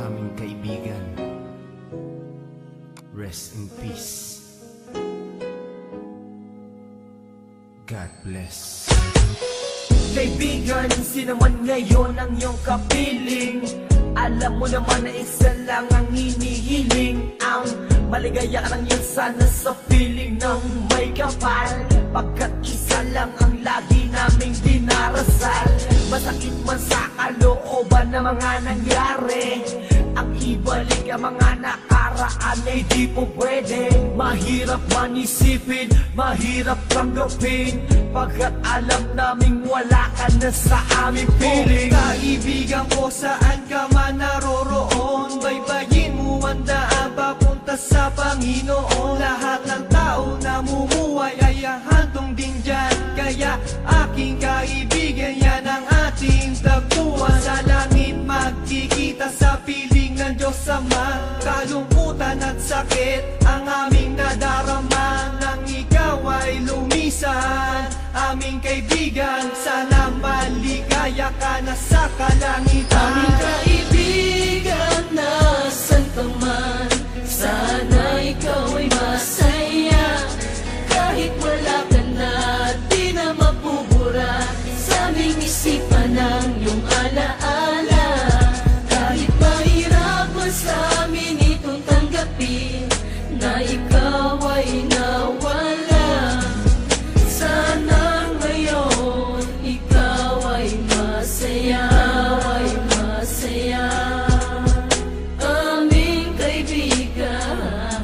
aming kaibigan. Rest in peace. God bless. Kaibigan, sino man ngayon ang iyong kapiling, alam mo naman na isa lang ang hinihiling. Ang maligaya ka lang yun sana sa piling ng may kapal, pagkat isa lang ang lagi naming dinarasal. Masakit man sa kalooban na mga nangyari, ang ibalik ang mga nakaraan ay di po pwede. Mahirap man isipin, mahirap tanggapin, pagkat alam naming wala ka na sa aming piling. Kaibigan ko, saan ka man naroroon, baybayin mo ang daan papunta sa Panginoon. Lahat ng tao na mumuhay ay hantong din dyan, kaya aking kaibigan, yan ang ating tagpuan. Sa langit magkikita sa piling ng Diyos Ama, kalungkutan at sakit ang aming nadarama nang ikaw ay lumisan. Aming kaibigan, sana maligaya ka na sa kalangitan. Aming kaibigan, nasan ka man, sana ikaw ay masaya. Kahit wala ka na, di na mapubura sa aming isipan ng iyong alaala. Kahit mahirap man sa amin itong tanggapin na ikaw ay nawala, sana ngayon ikaw ay masaya, aming kaibigan.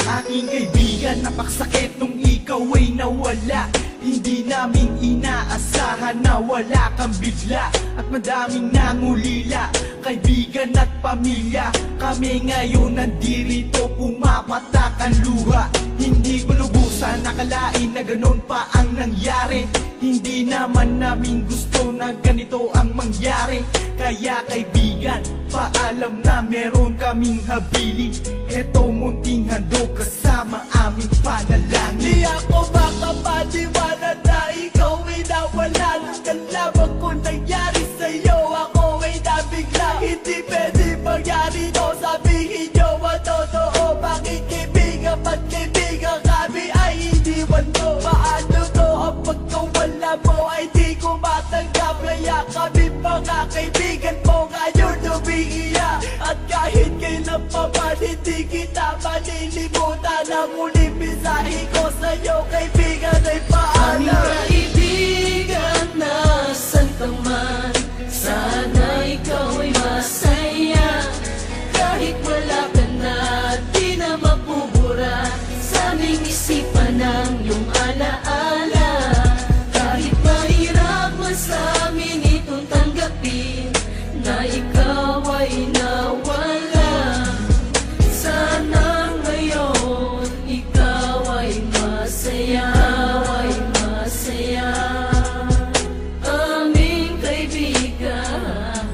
Aking kaibigan, napaksakit nung ikaw ay nawala. Hindi namin inaasahan na wala kang bigla, at madaming nangulila, kaibigan at pamilya. Kami ngayon nandirito, pumapatak ang luha. Hindi ko lubusan nakalain na ganon pa ang nangyari. Hindi naman namin gusto na ganito ang mangyari. Kaya kaibigan, paalam na meron kaming habili. Eto munting handog kasama aming panalangin. Di ako makapaniwala na ikaw ay nawala. Nang lamang ko nangyari sa'yo, ako ay nabigla. Hindi pwede mangyari to, sabihin nyo ang totoo. Bakit kaibigan, ba't kaibigan kami ay iniwan mo? Paano to ang pagkawala mo ay di ko matanggap? Kaya kami mga kaibigan mo ngayon umiiyak, at kahit kailan pa man hindi kita malilimutan. Ang uling mensahe ko sa'yo kaibigan ay paalam. Aming kaibigan, nasan ka man, sana ikaw ay masaya. Kahit wala ka na, di na mapubura sa aming isipan ng iyong alaala. Kahit mahirap man sa amin itong tanggapin na ikaw ay nawala, sana ngayon ikaw ay masaya, aming kaibigan.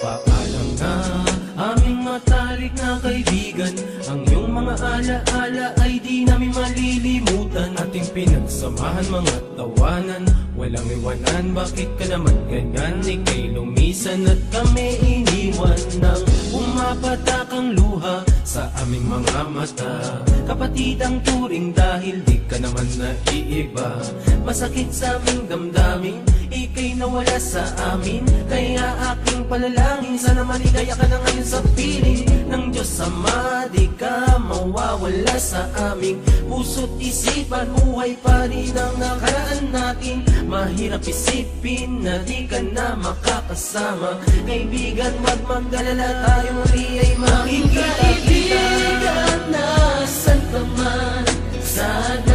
Paalam na aming matalik na kaibigan, ang iyong mga alaala ay di namin malilimutan. Ating pinagsamahan mga tawanan, walang iwanan. Bakit ka naman ganyan? Ika'y lumisan at kami iniwan. Nang umapatak ang luha sa aming mga mata, kapatid ang turing dahil di ka naman naiiba. Masakit sa aming damdamin, ika'y nawala sa amin. Kaya aking panalangin, sana maligaya ka na ngayon sa piling ng Diyos Ama. Di ka mawawala sa aming puso't isipan, buhay pa rin ang nakaraan natin. Mahirap isipin na di ka na makakasama. Kaibigan, wag mag-alala, tayo muli ay makikita kita. Kaibigan, nasan ka man, sana